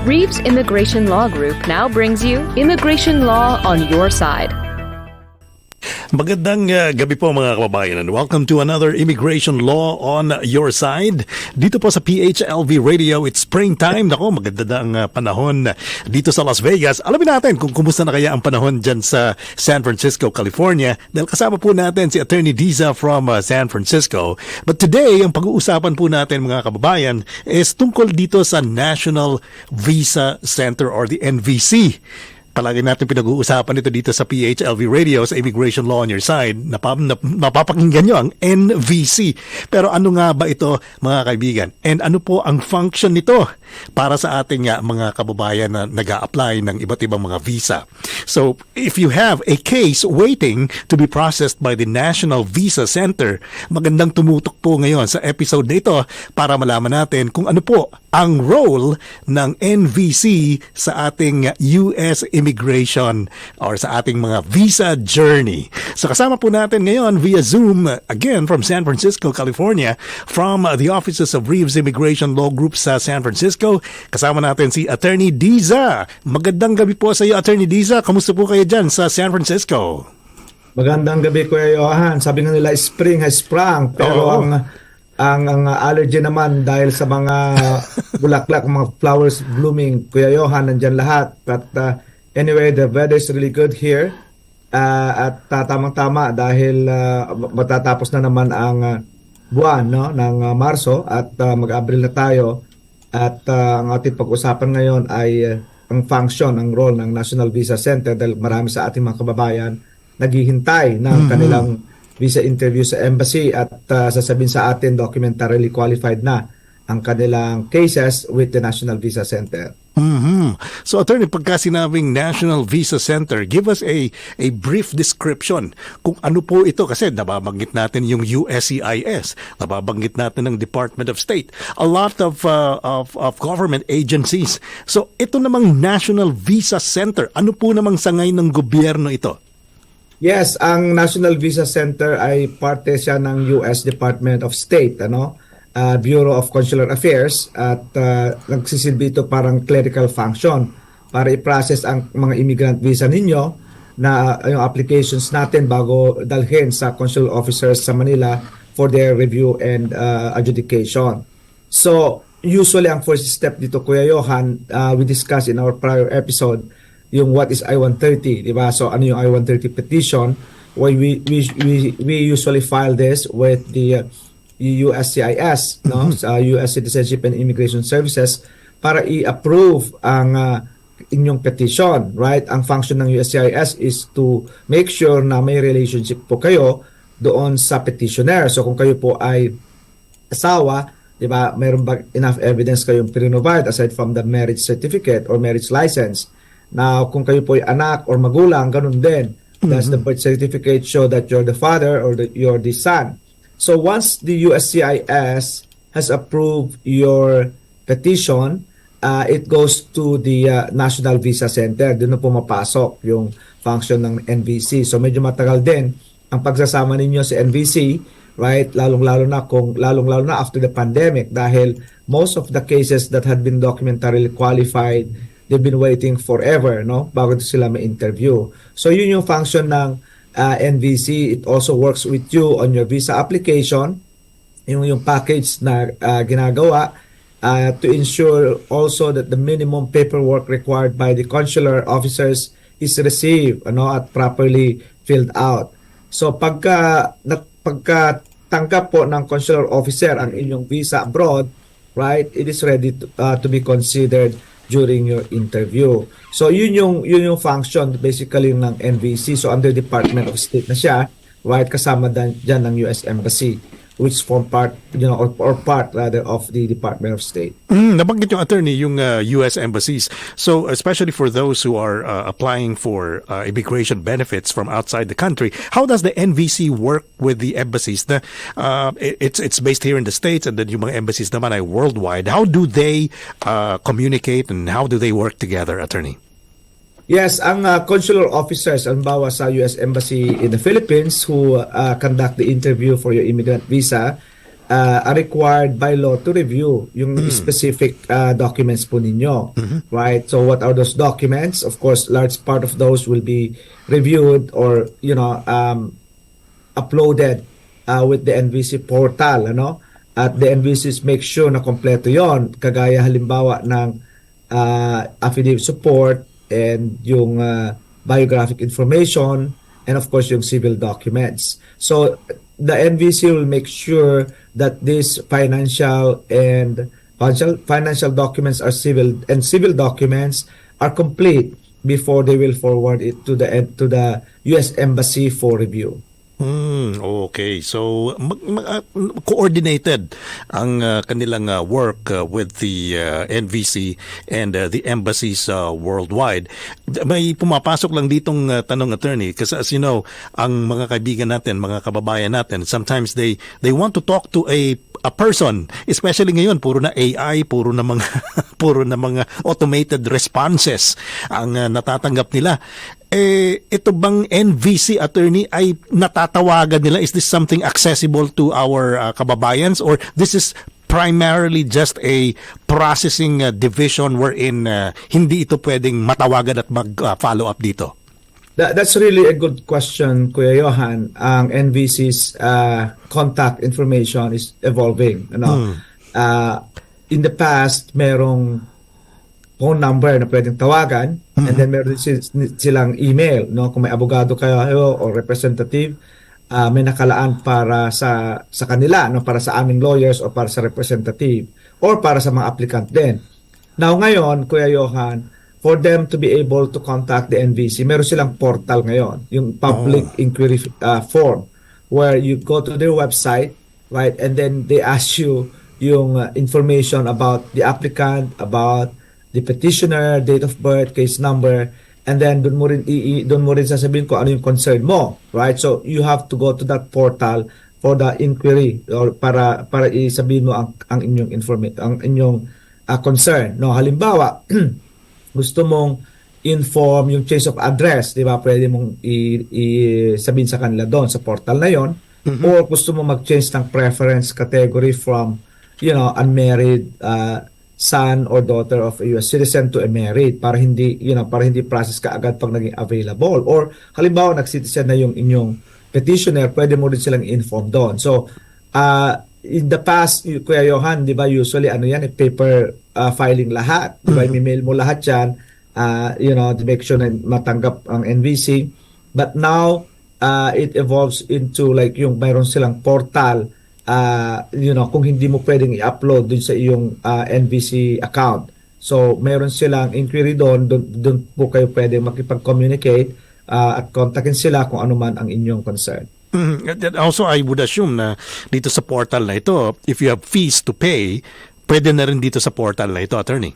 Reeves Immigration Law Group now brings you Immigration Law on Your Side. Magandang gabi po mga kababayan and welcome to another Immigration Law on Your Side. Dito po sa PHLV Radio, it's springtime. Nako, maganda na ang panahon dito sa Las Vegas. Alamin natin kung kumusta na kaya ang panahon dyan sa San Francisco, California. Dahil kasama po natin si Attorney Diza from San Francisco. But today, ang pag-uusapan po natin mga kababayan is tungkol dito sa National Visa Center or the NVC. Palagi natin pinag-uusapan ito dito sa PHLV Radio sa Immigration Law on Your Side. Napapakinggan nyo ang NVC. Pero ano nga ba ito mga kaibigan? And ano po ang function nito para sa ating mga kababayan na nag-a-apply ng iba't ibang mga visa? So if you have a case waiting to be processed by the National Visa Center, magandang tumutok po ngayon sa episode na ito para malaman natin kung ano po ang role ng NVC sa ating US immigration or sa ating mga visa journey. So kasama po natin ngayon via Zoom, again from San Francisco, California, from the offices of Reeves Immigration Law Group sa San Francisco. Kasama natin si Attorney Diza. Magandang gabi po sa iyo, Attorney Diza. Kamusta po kayo dyan sa San Francisco? Magandang gabi, Kuya Johan. Sabi nga nila, spring has sprung. Pero ang allergy naman dahil sa mga bulaklak, mga flowers blooming, Kuya Johan, nandyan lahat. But anyway, the weather is really good here. At tamang-tama dahil matatapos na naman ang buwan ng Marso at mag-Abril na tayo. At ang ating pag-usapan ngayon ay ang function, ang role ng National Visa Center dahil marami sa ating mga kababayan naghihintay ng kanilang visa interview sa embassy at sasabihin sa atin documentarily qualified na ang kanilang cases with the National Visa Center. So Attorney, pagka sinabing National Visa Center, give us a brief description kung ano po ito kasi nababanggit natin yung USCIS, nababanggit natin ng Department of State, a lot of government agencies. So ito namang National Visa Center, ano po namang sangay ng gobyerno ito? Yes, ang National Visa Center ay parte siya ng US Department of State, Bureau of Consular Affairs at nagsisilbi ito parang clerical function para i-process ang mga immigrant visa ninyo na yung applications natin bago dalhin sa consular officers sa Manila for their review and adjudication. So, usually ang first step dito, Kuya Johan, we discussed in our prior episode yung what is I-130, di ba? So ano yung I-130 petition? We usually file this with the USCIS, sa US Citizenship and Immigration Services para i-approve ang inyong petition, right? Ang function ng USCIS is to make sure na may relationship po kayo doon sa petitioner. So kung kayo po ay asawa, di ba, mayroon ba enough evidence kayong pre-provide aside from the marriage certificate or marriage license? Now, kung kayo po ay anak or magulang, ganun din. Does the birth certificate show that you're the father or you're the son? So once the USCIS has approved your petition, it goes to the National Visa Center. Doon na pumapasok yung function ng NVC. So medyo matagal din ang pagsasama ninyo sa NVC, right? Lalong-lalo na after the pandemic dahil most of the cases that had been documentarily qualified, they've been waiting forever, bago sila ma-interview. So yun yung function ng NVC. It also works with you on your visa application, yung package na ginagawa to ensure also that the minimum paperwork required by the consular officers is received at properly filled out. So pagka tanggap po ng consular officer ang inyong visa abroad, right, it is ready to be considered during your interview. So yun yung function basically ng NVC. So under Department of State na siya, right, kasama dyan ng US Embassy, which form part, or part rather of the Department of State. Nabanggit yung attorney, yung US embassies. So especially for those who are applying for immigration benefits from outside the country, how does the NVC work with the embassies? It's based here in the States and then yung mga embassies naman ay worldwide. How do they communicate and how do they work together, attorney? Yes, ang consular officers, halimbawa sa US Embassy in the Philippines who conduct the interview for your immigrant visa, are required by law to review yung specific documents po ninyo. Right? So what are those documents? Of course, large part of those will be reviewed or, uploaded with the NVC portal, ano? At the NVCs make sure na kompleto yon, kagaya halimbawa ng affidavit support and yung biographic information and of course yung civil documents. So the NVC will make sure that these financial documents are civil documents are complete before they will forward it to the US Embassy for review. Okay. So, coordinated ang kanilang work with the NVC and the embassies worldwide. May pumapasok lang ditong tanong, attorney, kasi as you know, ang mga kaibigan natin, mga kababayan natin, sometimes they want to talk to a person, especially ngayon puro na AI, puro na mga automated responses ang natatanggap nila. Ito bang NVC, attorney, ay natatawagan nila? Is this something accessible to our kababayans, or this is primarily just a processing division wherein hindi ito pwedeng matawagan at mag-follow up dito? That's really a good question, Kuya Johan. Ang NVC's contact information is evolving. In the past, merong phone number na pwedeng tawagan, and then meron silang email. Kung may abogado kayo o representative, may nakalaan para sa kanila, para sa aming lawyers o para sa representative or para sa mga applicant din. Now ngayon, Kuya Johan, for them to be able to contact the NVC, meron silang portal ngayon, yung public inquiry form, where you go to their website, right, and then they ask you yung information about the applicant, about the petitioner, date of birth, case number, and then doon mo rin sasabihin ko ano yung concern mo, right? So you have to go to that portal for the inquiry or para isabihin mo ang inyong concern. Halimbawa, gusto mong inform yung change of address, di ba? Pwede mong sabihin sa kanila doon sa portal na yon. Or gusto mong mag-change ng preference category from, unmarried son or daughter of a US citizen to a married, para hindi process ka agad pag naging available. Or halimbawa nag-citizen na yung inyong petitioner, pwede mo rin silang inform doon. So in the past, Kuya Johan, di ba, usually paper filing lahat, di ba? I-mail mo lahat yan, to make sure na matanggap ang NVC. But now it evolves into like yung mayroon silang portal, kung hindi mo pwedeng i-upload dun sa iyong NVC account. So, mayroon silang inquiry doon po kayo pwedeng makipag-communicate at kontakin sila kung ano man ang inyong concern. Also, I would assume na dito sa portal na ito, if you have fees to pay, pwede na rin dito sa portal na ito, attorney.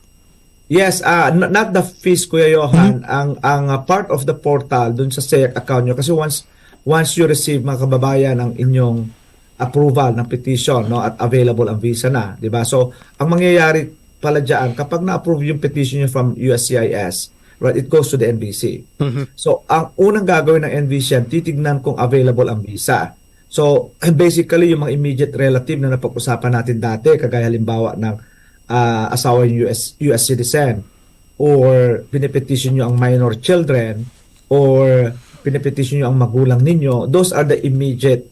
Yes, not the fees, Kuya Johan. Ang part of the portal dun sa SEC account nyo, kasi once you receive, mga kababayan, ang inyong approval ng petition, at available ang visa na, di ba? So, ang mangyayari pala diyan, kapag na-approve yung petition niyo from USCIS, right, it goes to the NVC. So, ang unang gagawin ng NVC yan, titignan kung available ang visa. So, basically, yung mga immediate relative na napag-usapan natin dati, kagaya halimbawa ng asawa yung US citizen, or pinipetition nyo ang minor children, or pinipetition nyo ang magulang ninyo, those are the immediate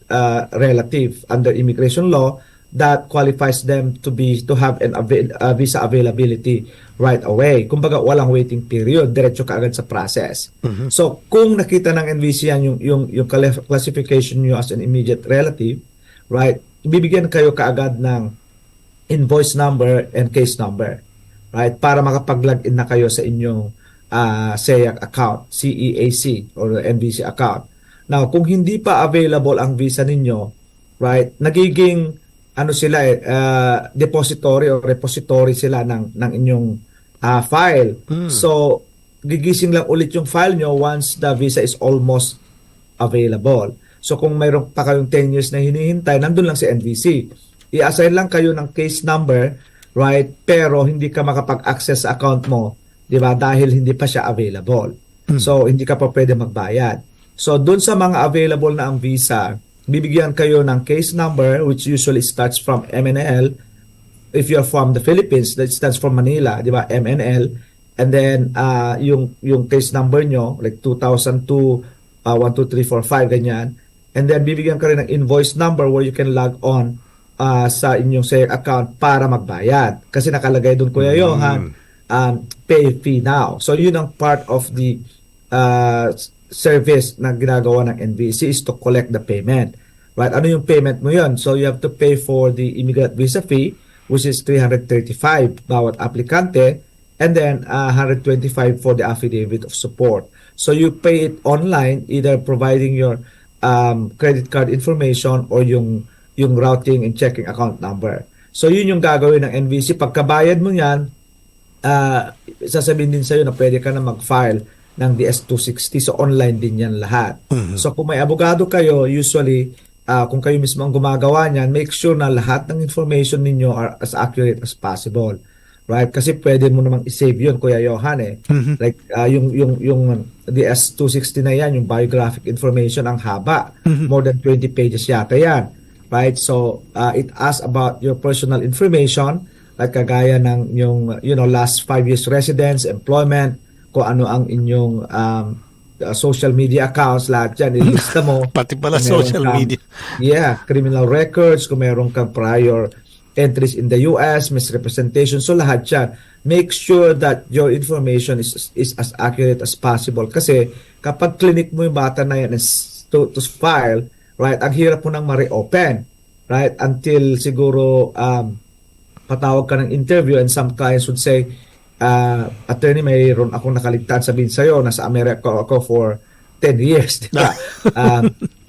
relative under immigration law that qualifies them to have visa availability right away. Kumbaga, walang waiting period, diretso kaagad sa process. So, kung nakita ng NVC yan yung classification nyo as an immediate relative, right, ibibigyan kayo kaagad ng invoice number and case number, right, para makapag-login na kayo sa inyong CEAC account, CEAC or NVC account. Now, kung hindi pa available ang visa ninyo, right, nagiging depository or repository sila ng inyong file. So, gigising lang ulit yung file nyo once the visa is almost available. So, kung mayroon pa kayong 10 years na hinihintay, nandun lang si NVC. I-assign lang kayo ng case number, right, pero hindi ka makapag-access sa account mo, di ba? Dahil hindi pa siya available. So, hindi ka pa pwede magbayad. So, dun sa mga available na ang visa, bibigyan kayo ng case number which usually starts from MNL. If you're from the Philippines, that stands for Manila, di ba? MNL. And then, yung case number nyo, like 2002, 1, 2, 3, 4, 5, ganyan. And then, bibigyan ka rin ng invoice number where you can log on sa inyong SAYEC account para magbayad. Kasi nakalagay doon, Kuya Johan, pay fee now. So, yun ang part of the service na ginagawa ng NVC is to collect the payment. Right? Ano yung payment mo yun? So, you have to pay for the immigrant visa fee, which is 335 bawat aplikante, and then 125 for the affidavit of support. So you pay it online, either providing your credit card information or yung routing and checking account number. So yun yung gagawin ng NVC. Pagkabayad mo yan, sasabihin din sa'yo na pwede ka na mag-file ng DS-260. So online din yan lahat. So kung may abogado kayo, usually, kung kayo mismo ang gumagawa niyan, make sure na lahat ng information ninyo are as accurate as possible. Right? Kasi pwede mo namang i-save yun, Kuya Johan eh. Like, yung DS-260 na yan, yung biographic information, ang haba. More than 20 pages yata yan. Right? So, it asks about your personal information, like kagaya ng yung, last 5 years residence, employment, kung ano ang inyong social media accounts, lahat yan, ilista mo. Pati pala social media. Yeah, criminal records, kung meron kang prior entries in the US, misrepresentation, so lahat yan. Make sure that your information is as accurate as possible. Kasi kapag clinic mo yung bata na yan to file, right, ang hirap mo nang ma-reopen, right, until siguro patawag ka ng interview and some clients would say, attorney, mayroon akong nakaligtaan, sabihin sa'yo, nasa Amerika ako for 10 years, di ba?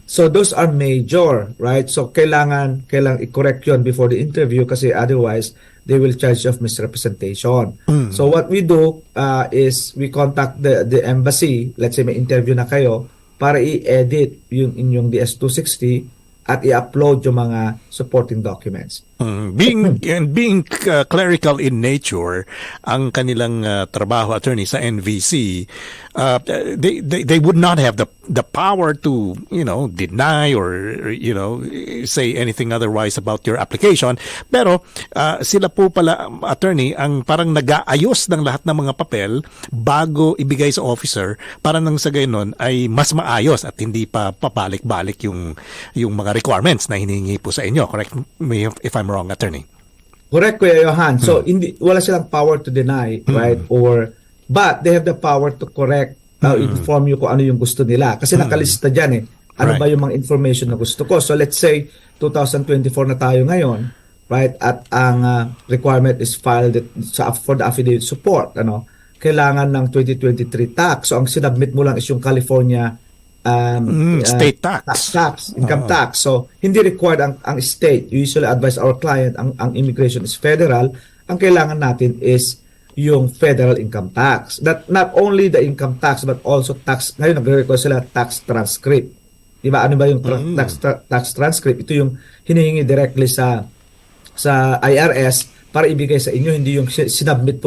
So those are major, right? So kailangan i-correct yun before the interview kasi otherwise they will charge you of misrepresentation. So what we do is we contact the embassy, let's say may interview na kayo, para i-edit yung inyong DS-260 at i-upload yung mga supporting documents. Being clerical in nature, ang kanilang trabaho, attorney, sa NVC, they would not have the power to, deny or, say anything otherwise about your application. Pero sila po pala, attorney, ang parang nag-aayos ng lahat ng mga papel bago ibigay sa officer para nang sa gayon ay mas maayos at hindi pa papalik-balik yung mga requirements na hinihingi po sa inyo. Correct me if I'm wrong, attorney. Correct, Kuya Johan. So, wala silang power to deny, right? But they have the power to correct, inform you kung ano yung gusto nila. Kasi nakalista dyan eh. Ano ba yung mga information na gusto ko? So, let's say, 2024 na tayo ngayon, right? At ang requirement is filed for the affidavit support. Kailangan ng 2023 tax. So, ang sinubmit mo lang is yung California state tax, income tax. So, hindi required ang state. You usually advise our client, ang immigration is federal. Ang kailangan natin is yung federal income tax. That not only the income tax, but also tax, ngayon nagre-request sila tax transcript. Diba? Ano ba yung tax transcript? Ito yung hinihingi directly sa IRS para ibigay sa inyo, hindi yung sinubmit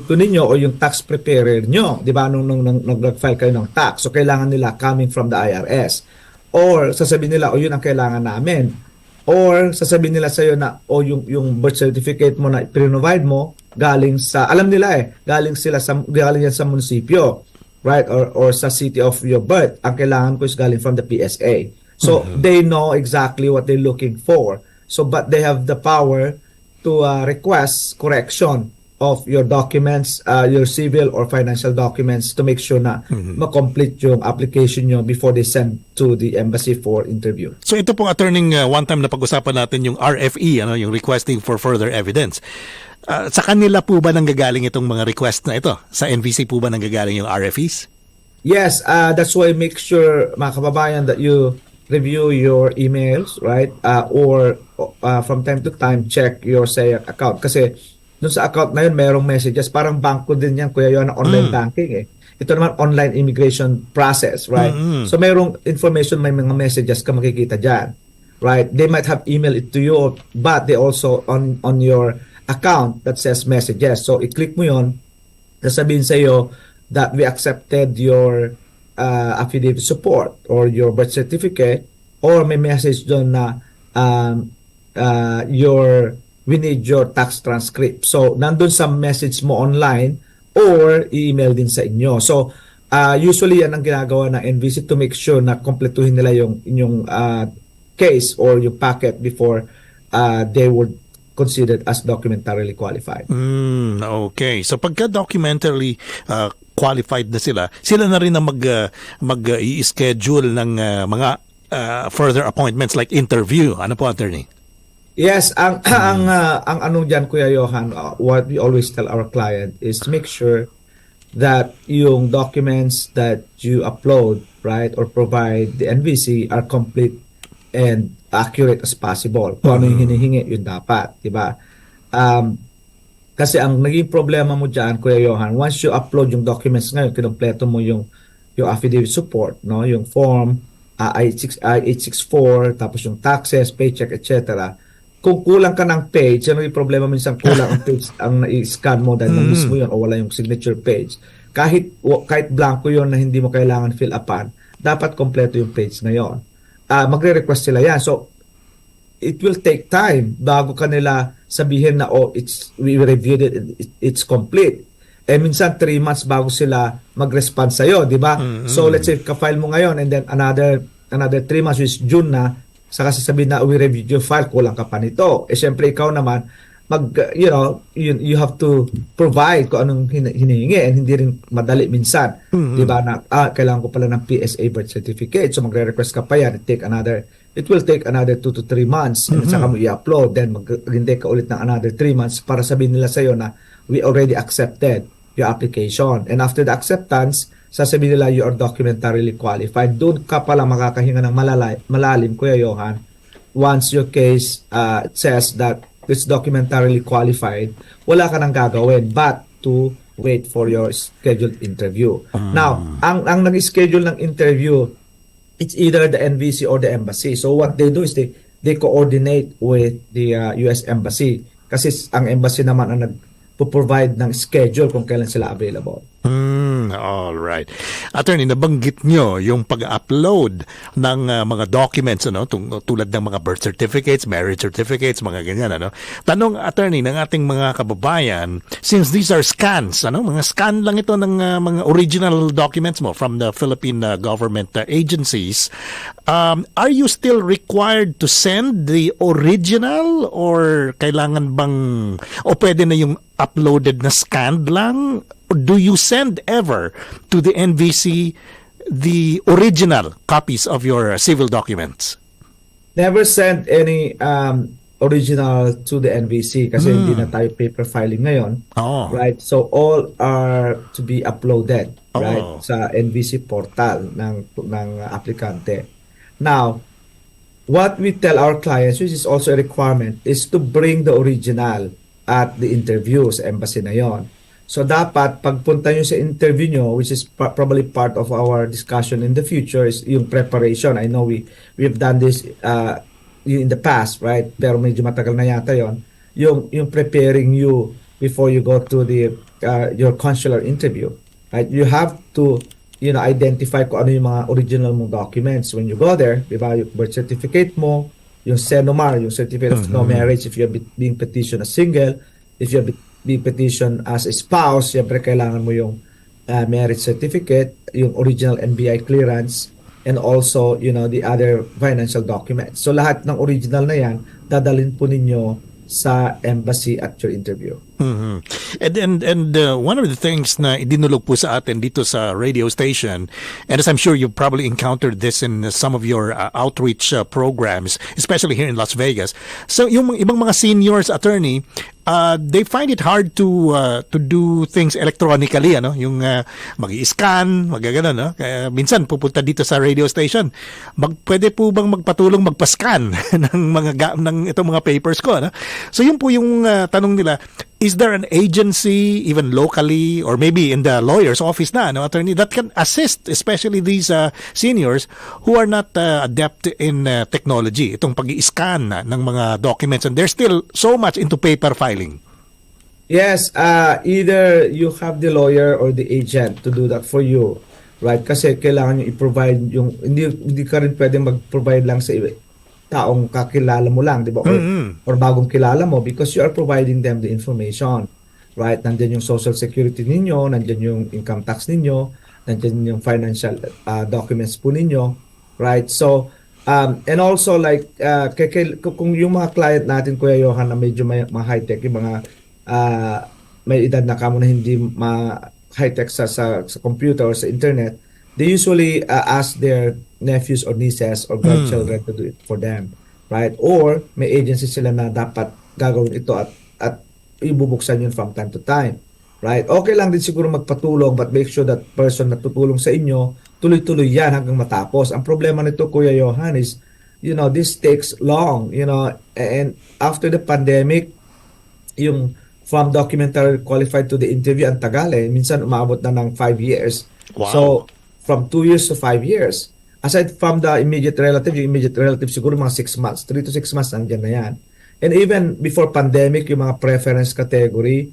ko ninyo o yung tax preparer nyo, di ba, nung nag-file kayo ng tax. So, kailangan nila coming from the IRS. Or, sasabihin nila, yun ang kailangan namin. Or, sasabihin nila sa'yo na, yung birth certificate mo na provide mo, galing sa, alam nila galing yan sa munisipyo, right? Or sa city of your birth. Ang kailangan ko is galing from the PSA. So, they know exactly what they're looking for. So, but they have the power to request correction of your documents, your civil or financial documents to make sure na ma-complete yung application nyo before they send to the embassy for interview. So ito pong attorney, one time na pag-usapan natin yung RFE, yung requesting for further evidence. Sa kanila po ba nanggagaling itong mga request na ito? Sa NVC po ba nanggagaling yung RFEs? Yes, that's why make sure, mga kababayan, that you review your emails, right? Or from time to time, check your SAYEC account. Kasi doon sa account na yun, merong messages. Parang banko din yan, Kuya Yon, na online banking eh. Ito naman, online immigration process, right? So, merong information, may mga messages ka makikita dyan, right? They might have emailed it to you, but they also on your account that says messages. So, i-click mo yon, sasabihin sa iyo that we accepted your affidavit support or your birth certificate, or may message doon na um, we need your tax transcript. So, nandun sa message mo online or i-email din sa inyo. So, usually yan ang ginagawa ng NVC to make sure na kompletuhin nila yung inyong case or yung packet before they would considered as documentarily qualified. Okay. So pagka documentarily qualified na sila na rin ang mag-i-schedule ng mga further appointments like interview. Ano po, attorney? Yes, ang ano diyan, Kuya Johan, what we always tell our client is to make sure that yung documents that you upload, right, or provide the NVC are complete and accurate as possible. Kung ano yung hinihingi, yun dapat, di ba? Kasi ang naging problema mo dyan, Kuya Johan, once you upload yung documents ngayon, kinumpleto mo yung affidavit support, no, yung form, I-864, tapos yung taxes, paycheck, etc. Kung kulang ka ng page, yung problema minsan kulang ang page ang na-scan mo dahil na-miss mo yun o wala yung signature page. Kahit blanco yun na hindi mo kailangan fill upan, dapat kompleto yung page na yun. Magre-request sila yan. So, it will take time bago kanila sabihin na, we reviewed it, it's complete. Minsan 3 months bago sila mag-respond sa'yo, di ba? So, let's say, ka-file mo ngayon and then another 3 months, which is June na, saka sasabihin na, we reviewed your file, kulang ka pa nito. Siyempre, ikaw naman, you have to provide kung anong hinihingi and hindi rin madali minsan. Di ba na, kailangan ko pala ng PSA birth certificate. So magre-request ka pa yan. It will take another 2 to 3 months and saka mo i-upload. Then maghintay ka ulit ng another 3 months para sabihin nila sa'yo na we already accepted your application. And after the acceptance, sasabihin nila you are documentarily qualified. Doon ka pala makakahinga ng malalim, Kuya Johan, once your case says that it's documentarily qualified, wala ka nang gagawin but to wait for your scheduled interview. Now, ang nag-schedule ng interview, it's either the NVC or the embassy. So what they do is they coordinate with the US Embassy kasi ang embassy naman ang nagpo-provide ng schedule kung kailan sila available. All right. Attorney, nabanggit nyo yung pag-upload ng mga documents, tulad ng mga birth certificates, marriage certificates, mga ganyan. Tanong, attorney, ng ating mga kababayan, since these are scans, mga scan lang ito ng mga original documents mo from the Philippine government agencies, are you still required to send the original or kailangan bang, o pwede na yung uploaded na scanned lang? Or do you send ever to the NVC the original copies of your civil documents? Never send any original to the NVC kasi hindi na tayo paper filing ngayon. Right? So all are to be uploaded right sa NVC portal ng aplikante. Now, what we tell our clients, which is also a requirement, is to bring the original at the interview sa embassy na yon. So dapat pagpunta nyo sa interview nyo, which is probably part of our discussion in the future, is yung preparation. I know we've done this in the past, right? Pero medyo matagal na yata yon. Yung preparing you before you go to your consular interview, right? You have to identify kung ano yung mga original mong documents when you go there, di ba? Yung birth certificate mo, yung CENOMAR, yung certificate of no marriage if you're being petitioned as single, if you're being petitioned as a spouse, siyempre kailangan mo yung marriage certificate, yung original NBI clearance, and also, the other financial documents. So lahat ng original na yan, dadalhin po ninyo sa embassy at your interview. And one of the things na idinulog po sa atin dito sa radio station, and as I'm sure you've probably encountered this in some of your outreach programs, especially here in Las Vegas. So yung ibang mga seniors, attorney, they find it hard to do things electronically, yung mag-i-scan, magagano, kaya minsan pupunta dito sa radio station, pwede po bang magpatulong magpa-scan ng itong mga papers ko, So yun po yung tanong nila, is there an agency even locally or maybe in the lawyer's office na, attorney, that can assist especially these seniors who are not adept in technology, itong pag-i-scan ng mga documents, and they're still so much into paper filing? Yes, either you have the lawyer or the agent to do that for you. right? Kasi kailangan nyo i-provide yung, hindi ka rin pwedeng mag-provide lang sa taong kakilala mo lang, di ba? Or bagong kilala mo, because you are providing them the information, right? Nandiyan yung social security ninyo, nandiyan yung income tax ninyo, nandiyan yung financial documents po ninyo, right? So, and also like, kung yung mga client natin, Kuya Johan, na medyo mga high-tech, yung mga may edad na kamo na hindi high-tech sa computer or sa internet, they usually ask their nephews or nieces or grandchildren to do it for them, right? Or may agency sila na dapat gagawin ito at ibubuksan yun from time to time, right? Okay lang din siguro magpatulong, but make sure that person na tutulong sa inyo, tuloy-tuloy yan hanggang matapos. Ang problema nito, Kuya Johan, is, this takes long, and after the pandemic, yung from documentary qualified to the interview, ang tagal eh. Minsan umabot na ng 5 years. Wow. So, from 2 years to 5 years. Aside from the immediate relative, yung immediate relative siguro mga 6 months, 3 to 6 months, nandiyan na yan. And even before pandemic, yung mga preference category,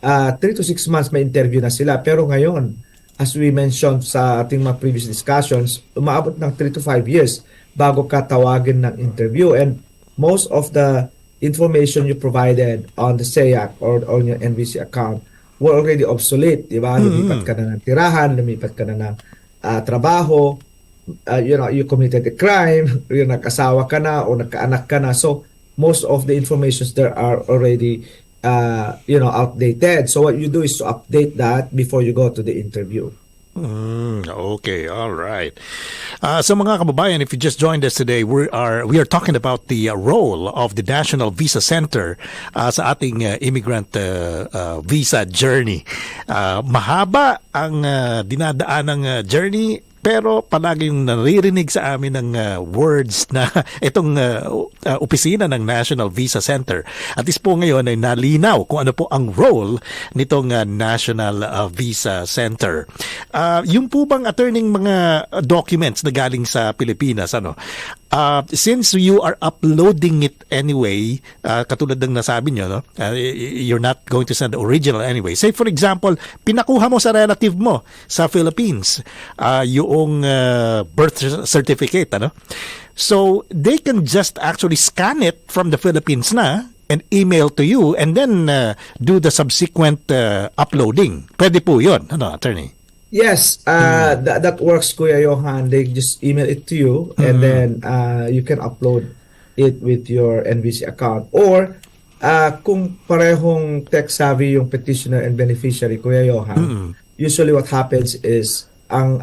3 to 6 months may interview na sila. Pero ngayon, as we mentioned sa ating mga previous discussions, umaabot ng 3 to 5 years bago ka tawagin ng interview. And most of the information you provided on the SEAC or on your NVC account were already obsolete, di ba? Lumipat ka na ng tirahan, lumipat ka na ng trabaho, you committed a crime, nag-asawa ka na o nagkaanak ka na. So, most of the informations there are already, outdated. So, what you do is to update that before you go to the interview. Okay, all right. So mga kababayan, if you just joined us today, we are talking about the role of the National Visa Center sa ating immigrant visa journey. Mahaba ang dinadaanang journey, pero palagi yung naririnig sa amin ng words na itong opisina ng National Visa Center. At least po ngayon ay nalinaw kung ano po ang role nitong National Visa Center. Yung po bang attorney mga documents na galing sa Pilipinas, since you are uploading it anyway, katulad ng nasabi nyo, you're not going to send the original anyway. Say for example, pinakuha mo sa relative mo sa Philippines, yung birth certificate, so they can just actually scan it from the Philippines and email to you and then do the subsequent uploading. Pwede po yun, attorney? Yes, that works, Kuya Johan. They just email it to you and then you can upload it with your NVC account. Or kung parehong tech-savvy yung petitioner and beneficiary, Kuya Johan, usually what happens is ang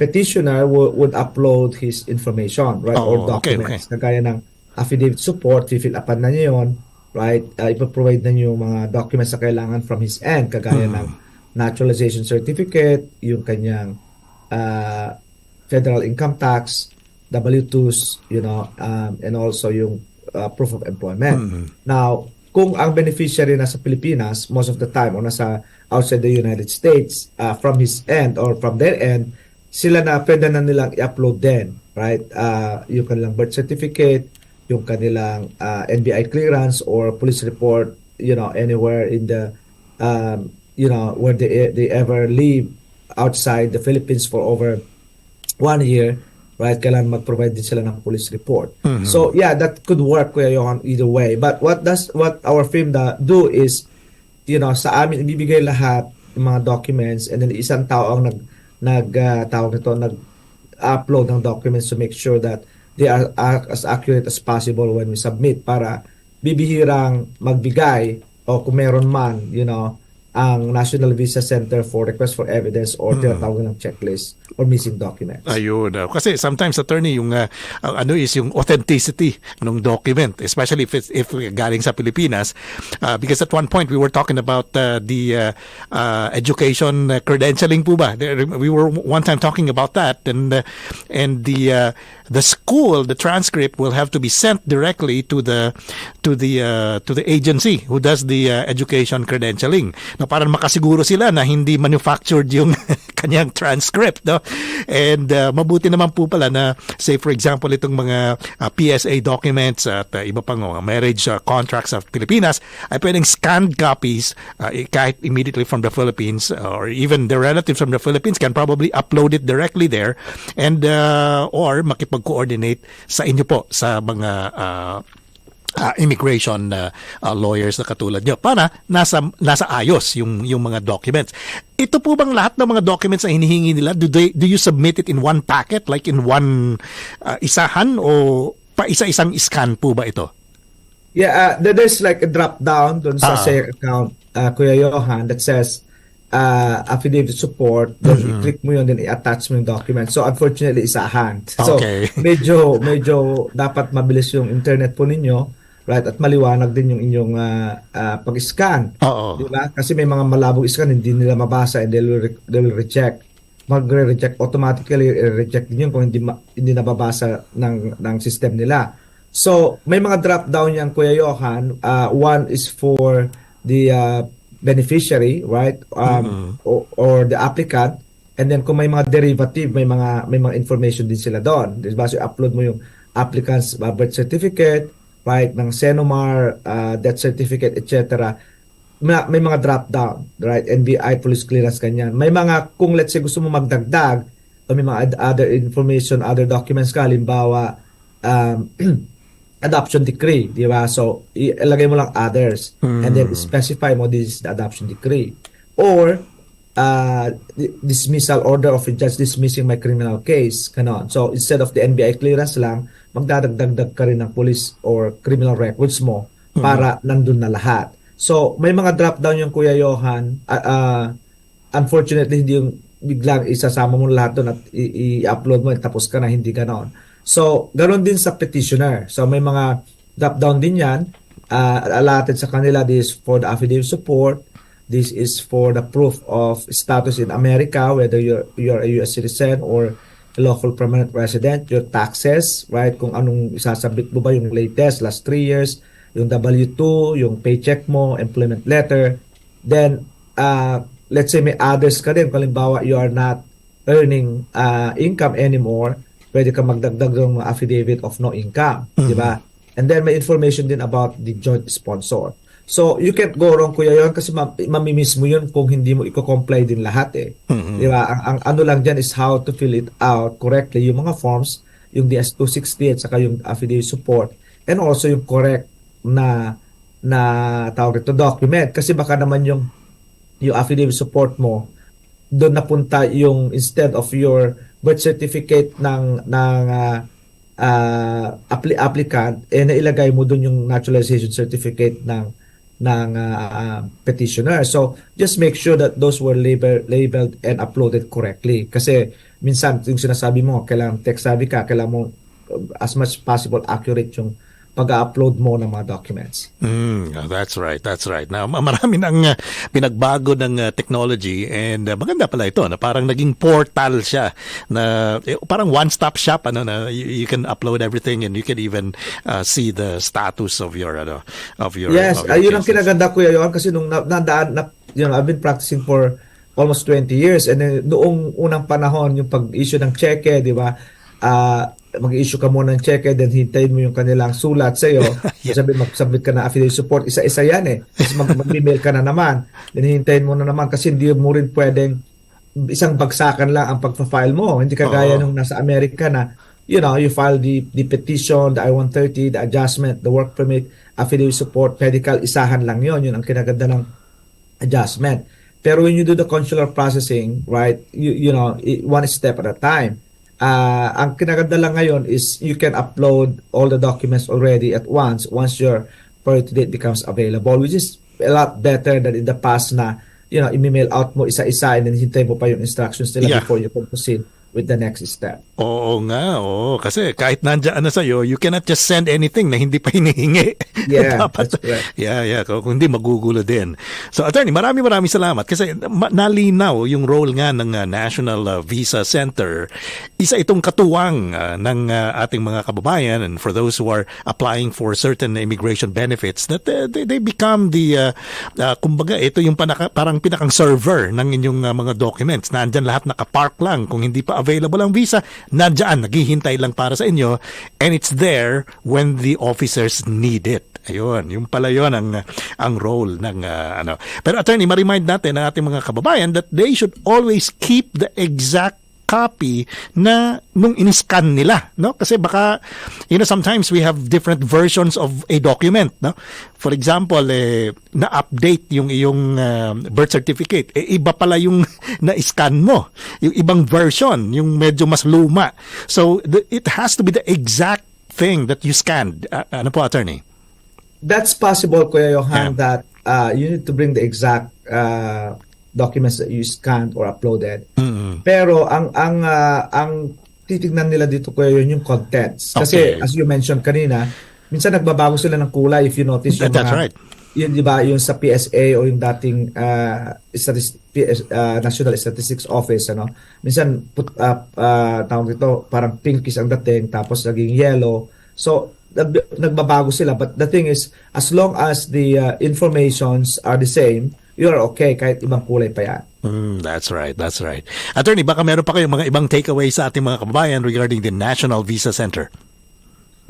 petitioner would upload his information, right? Or documents. Kagaya ng affidavit support, fill upan na niya yun, right? Ipaprovide na niyo yung mga documents na kailangan from his end, kagaya ng naturalization certificate, yung kanyang federal income tax, W-2s, and also yung proof of employment. Now, kung ang beneficiary nasa Pilipinas, most of the time, o nasa outside the United States, from his end or from their end, sila na pwede na nilang i-upload din, right? Yung kanilang birth certificate, yung kanilang NBI clearance or police report, anywhere in the where they ever live outside the Philippines for over 1 year, right? Kailangan mag-provide din sila ng police report. So yeah, that could work, Kuya Johan, either way. But what our firm do is, sa amin ibibigay lahat ng mga documents, and then isang tao ang nag-upload ng documents to make sure that they are as accurate as possible when we submit, para bibihirang magbigay o kung meron man, ang National Visa Center for request for evidence or tinatawag ng checklist or missing documents. Ayun. Kasi sometimes, attorney, yung is yung authenticity ng document, especially if galing sa Pilipinas, because at one point we were talking about the education credentialing po ba? We were one time talking about that, and the school, the transcript will have to be sent directly to the agency who does the education credentialing. na para makasiguro sila na hindi manufactured yung kanyang transcript, no? And mabuti naman po pala na say for example itong mga PSA documents at iba pang marriage contracts of Pilipinas ay pwedeng scanned copies kahit immediately from the Philippines or even the relatives from the Philippines can probably upload it directly there and or makipag-coordinate sa inyo po sa mga immigration lawyers na katulad nyo para nasa ayos yung mga documents. Ito po bang lahat ng mga documents na hinihingi nila, do you submit it in one packet like in one isahan o pa isa-isang scan po ba ito? Yeah, there's like a drop down dun sa SAYC account, Kuya Johan, that says affidavit support, then i-click mo yun, then i-attach mo yung document. So unfortunately, isahan. So medyo dapat mabilis yung internet po ninyo, right? At maliwanag din yung inyong pag-scan. Diba? Kasi may mga malabong scan, hindi nila mabasa and they will reject. Magre-reject automatically, reject din yun kung hindi nababasa ng system nila. So may mga drop down yan, Kuya Johan. One is for the beneficiary, right? Or the applicant. And then kung may mga derivative, may mga information din sila doon. Diba? So upload mo yung applicant's birth certificate, right, ng Senomar, death certificate, etc. May mga drop down, right? NBI, police clearance, kanyan. May mga, kung let's say gusto mo magdagdag, o may mga other information, other documents ka, halimbawa, adoption decree, di ba? So, ilagay mo lang others, and then specify mo this is the adoption decree. Or, dismissal order of a judge dismissing my criminal case, kanon. So, instead of the NBI clearance lang, magdadagdag ka rin ng police or criminal records mo para nandun na lahat. So, may mga drop down yung Kuya Johan. Unfortunately, hindi yung biglang isasama mo lahat doon at i-upload mo at tapos ka na, hindi ganon. So, ganoon din sa petitioner. So, may mga drop down din yan. Allotted sa kanila, this is for the affidavit support. This is for the proof of status in America, whether you're a US citizen or a local permanent resident, your taxes, right? Kung anong isasabit mo ba yung latest, last 3 years, yung W-2, yung paycheck mo, employment letter. Then, let's say may others ka din. Halimbawa, you are not earning income anymore, pwede ka magdagdag ng affidavit of no income, di ba? And then may information din about the joint sponsor. So, you can't go wrong, Kuya Yon, kasi mamimiss mo yun kung hindi mo i-comply din lahat eh. Di ba? Ang ano lang dyan is how to fill it out correctly, yung mga forms, yung DS-260 at saka yung affidavit support, and also yung correct na tawag ito document. Kasi baka naman yung affidavit support mo, doon napunta yung instead of your birth certificate ng applicant, nailagay mo doon yung naturalization certificate ng petitioner. So, just make sure that those were labeled and uploaded correctly. Kasi, minsan, yung sinasabi mo, kailangan tech-savvy ka, kailangan mo as much possible accurate yung pag-upload mo ng mga documents. That's right. Now, marami nang pinagbago ng technology and maganda pala ito na parang naging portal siya na parang one-stop shop na you can upload everything and you can even see the status of your Yes, yun ang kinaganda, Kuya Johan, kasi nung nadaan I've been practicing for almost 20 years and then noong unang panahon yung pag-issue ng cheque, di ba? Mag-issue ka muna ng cheque, then hintayin mo yung kanilang sulat sa iyo. Sabi mag-submit ka na affidavit support, isa-isa yan eh. Kasi mag-email ka na naman. Then hintayin mo na naman kasi hindi mo rin pwedeng isang bagsakan lang ang pagpa-file mo. Hindi kagaya nung nasa Amerika na you file the petition, the I-130, the adjustment, the work permit, affidavit support, medical, isahan lang yon. Yun ang kinaganda ng adjustment. Pero when you do the consular processing, right, you know, one step at a time. Ang kinaganda lang ngayon is you can upload all the documents already at once your priority date becomes available, which is a lot better than in the past na, i-mail out mo isa-isa and then hintay mo pa yung instructions nila before you can proceed with the next step. Oo nga, oo. Kasi kahit nandiyan na sa'yo, you cannot just send anything na hindi pa hinihingi. Yeah, Dapat, that's correct. yeah. Kung hindi, magugulo din. So, attorney, maraming salamat kasi nalinaw yung role nga ng National Visa Center. Isa itong katuwang ng ating mga kababayan, and for those who are applying for certain immigration benefits, that they become the, kumbaga, ito yung parang pinakang server ng inyong mga documents. Nandyan lahat nakapark lang. Kung hindi pa available ang visa, nandiyan, naghihintay lang para sa inyo, and it's there when the officers need it. Ayun, yung pala yun ang role ng ano. Pero attorney, ma-remind natin ang ating mga kababayan that they should always keep the exact copy na nung in-scan nila, no? Kasi baka, sometimes we have different versions of a document, no? For example, na-update yung iyong birth certificate. Iba pala yung na-scan mo. Yung ibang version, yung medyo mas luma. So, it has to be the exact thing that you scanned. Ano po, attorney? That's possible, Kuya Johan, that you need to bring the exact documents that you scanned or uploaded. Mm-hmm. Pero ang titignan nila dito, Kuya, yung contents. Kasi as you mentioned kanina, minsan nagbabago sila ng kulay if you notice yung That's right. Yun, di ba, yung sa PSA o yung dating National Statistics Office, ano? Minsan tawag dito, parang pinkish ang dating tapos naging yellow. So nagbabago sila, but the thing is, as long as the informations are the same, you're okay kahit ibang kulay pa yan. That's right. Attorney, baka meron pa kayong mga ibang takeaways sa ating mga kababayan regarding the National Visa Center?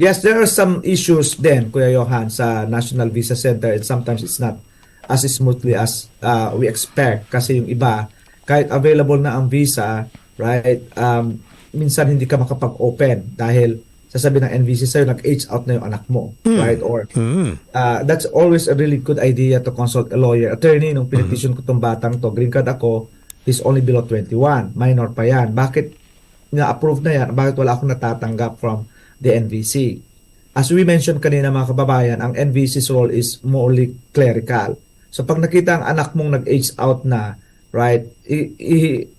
Yes, there are some issues then, Kuya Johan, sa National Visa Center, and sometimes it's not as smoothly as we expect. Kasi yung iba, kahit available na ang visa, right, minsan hindi ka makapag-open dahil sasabihin ng NVC sa'yo, nag-age out na yung anak mo, right? Or that's always a really good idea to consult a lawyer. Attorney, nung pinetition ko tong batang to, green card ako, is only below 21. Minor pa yan. Bakit na-approve na yan? Bakit wala akong natatanggap from the NVC? As we mentioned kanina, mga kababayan, ang NVC's role is morely clerical. So pag nakita ang anak mong nag-age out na, right,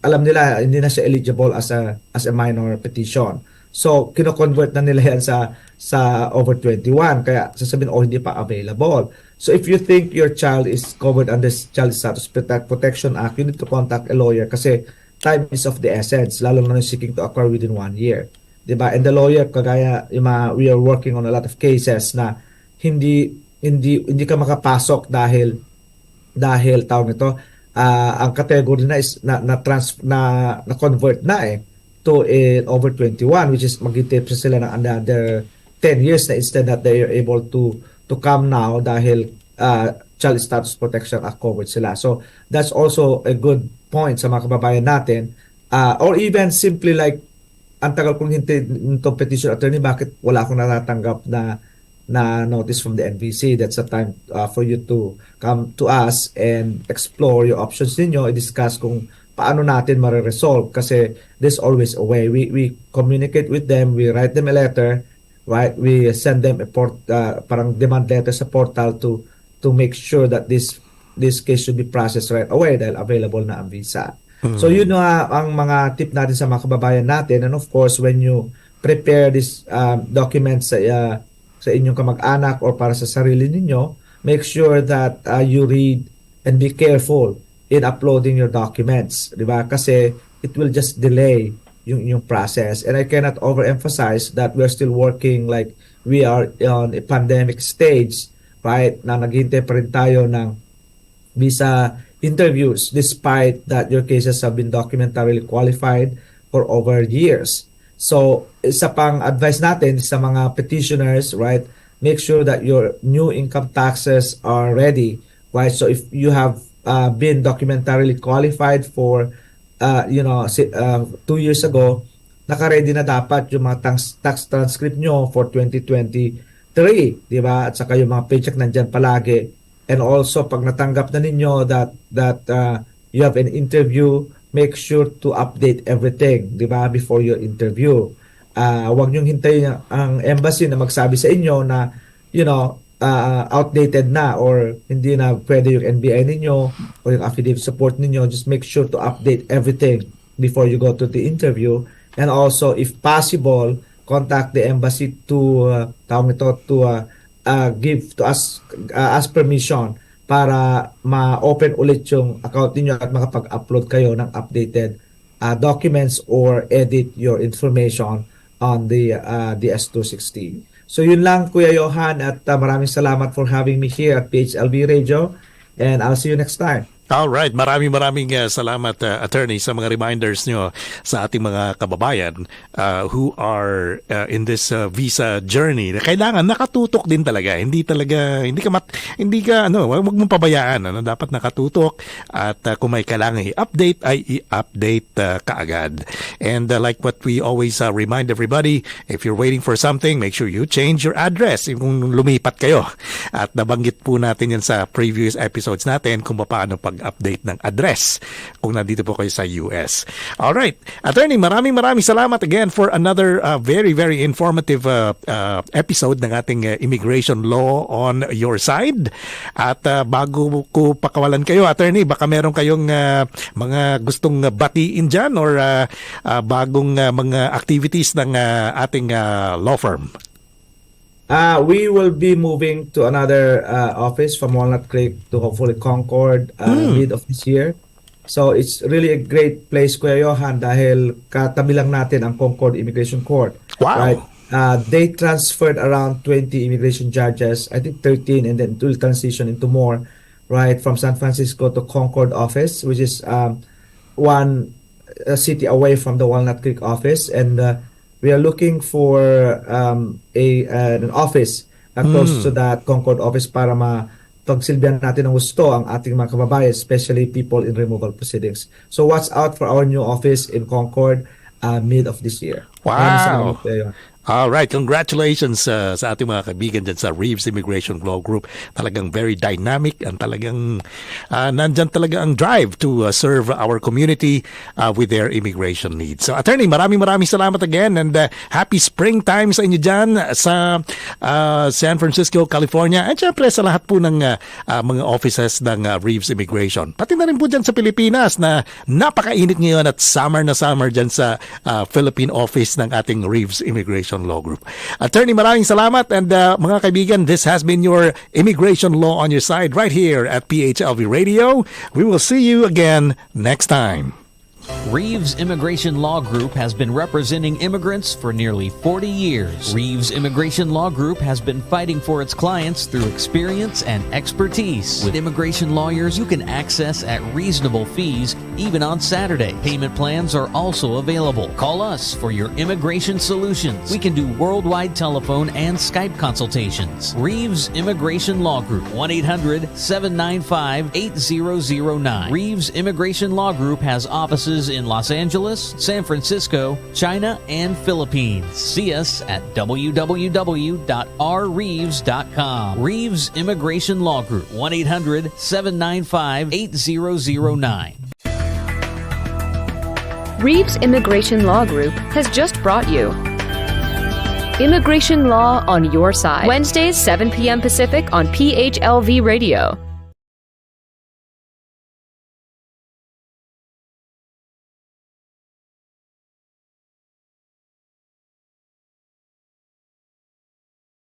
alam nila hindi na siya eligible as a minor petition. So, kino-convert na nila yan sa over 21. Kaya, sasabihin, hindi pa available. So, if you think your child is covered under Child Status Protection Act, you need to contact a lawyer kasi time is of the essence, lalo na seeking to acquire within 1 year. Diba? And the lawyer, kagaya, we are working on a lot of cases na hindi ka makapasok dahil tawag nito, ang category na is na convert na to over 21, which is maghintay pa sila ng another 10 years na instead that they are able to come now dahil Child Status Protection Act covered sila. So that's also a good point sa mga kababayan natin. Or even simply like, ang tagal kong hintay nitong petition, attorney, bakit wala akong natatanggap na notice from the NVC? That's a time for you to come to us and explore your options ninyo, i-discuss kung paano natin ma-resolve kasi there's always a way. We communicate with them, we write them a letter, right? We send them a parang demand letter sa portal to make sure that this case should be processed right away dahil available na ang visa. So yun ang mga tip natin sa mga kababayan natin, and of course when you prepare this documents sa inyong kamag-anak or para sa sarili ninyo, make sure that you read and be careful in uploading your documents, di ba? Kasi it will just delay yung process. And I cannot overemphasize that we're still working like we are on a pandemic stage, right? Na naghihintay pa rin tayo ng visa interviews despite that your cases have been documentarily qualified for over years. So, isa pang advice natin sa mga petitioners, right? Make sure that your new income taxes are ready, right? So, if you have been documentarily qualified for 2 years ago, naka-ready na dapat yung mga tax transcript nyo for 2023, di ba? At saka yung mga paycheck nandyan palagi. And also, pag natanggap na ninyo that you have an interview, make sure to update everything, di ba, before your interview. Huwag niyong hintayin ang embassy na magsabi sa inyo na, outdated na or hindi na pwede yung NBI ninyo o yung affidavit support ninyo. Just make sure to update everything before you go to the interview. And also, if possible, contact the embassy to give to us ask permission para ma-open ulit yung account niyo at makapag-upload kayo ng updated documents or edit your information on the DS-216. So yun lang, Kuya Johan, at maraming salamat for having me here at PHLV Radio, and I'll see you next time. All right, maraming salamat, attorney, sa mga reminders nyo sa ating mga kababayan who are in this visa journey. Kailangan nakatutok din talaga. Hindi ka wag mong pabayaan, dapat nakatutok, at kung may kailangan i-update ay i-update kaagad. And like what we always remind everybody, if you're waiting for something, make sure you change your address kung lumipat kayo. At nabanggit po natin yan sa previous episodes natin kung paano pag-update ng address kung nandito po kayo sa US. All right, attorney, maraming salamat again for another very informative episode ng ating immigration law on your side. At bago ko pakawalan kayo, attorney, baka meron kayong mga gustong batiin dyan or bagong mga activities ng ating law firm. We will be moving to another office from Walnut Creek to hopefully Concord mid of this year. So it's really a great place, Kuya Johan, dahil katabi lang natin ang Concord Immigration Court. Wow. Right? They transferred around 20 immigration judges, I think 13, and then it will transition into more, right, from San Francisco to Concord office, which is one city away from the Walnut Creek office. And we are looking for an office close to that Concord office para pagsilbihan natin ng gusto ang ating mga kababayan, especially people in removal proceedings. So watch out for our new office in Concord mid of this year. Wow. All right, congratulations sa ating mga kaibigan dyan sa Reeves Immigration Law Group. Talagang very dynamic and talagang nandyan talaga ang drive to serve our community with their immigration needs. So, attorney, maraming salamat again, and happy springtime sa inyo dyan sa San Francisco, California, at syempre sa lahat po ng mga offices ng Reeves Immigration. Pati na rin po dyan sa Pilipinas na napakainit ngayon at summer na summer dyan sa Philippine office ng ating Reeves Immigration Law Group. Attorney, maraming salamat, and mga kaibigan, this has been your Immigration Law on your side right here at PHLV Radio. We will see you again next time. Reeves Immigration Law Group has been representing immigrants for nearly 40 years. Reeves Immigration Law Group has been fighting for its clients through experience and expertise. With immigration lawyers you can access at reasonable fees, even on Saturday. Payment plans are also available. Call us for your immigration solutions. We can do worldwide telephone and Skype consultations. Reeves Immigration Law Group, 1-800-795-8009. Reeves Immigration Law Group has offices in Los Angeles, San Francisco, China, and Philippines. See us at www.rreeves.com. Reeves Immigration Law Group, 1-800-795-8009. Reeves Immigration Law Group has just brought you Immigration Law on Your Side, Wednesdays 7 p.m. Pacific on PHLV Radio.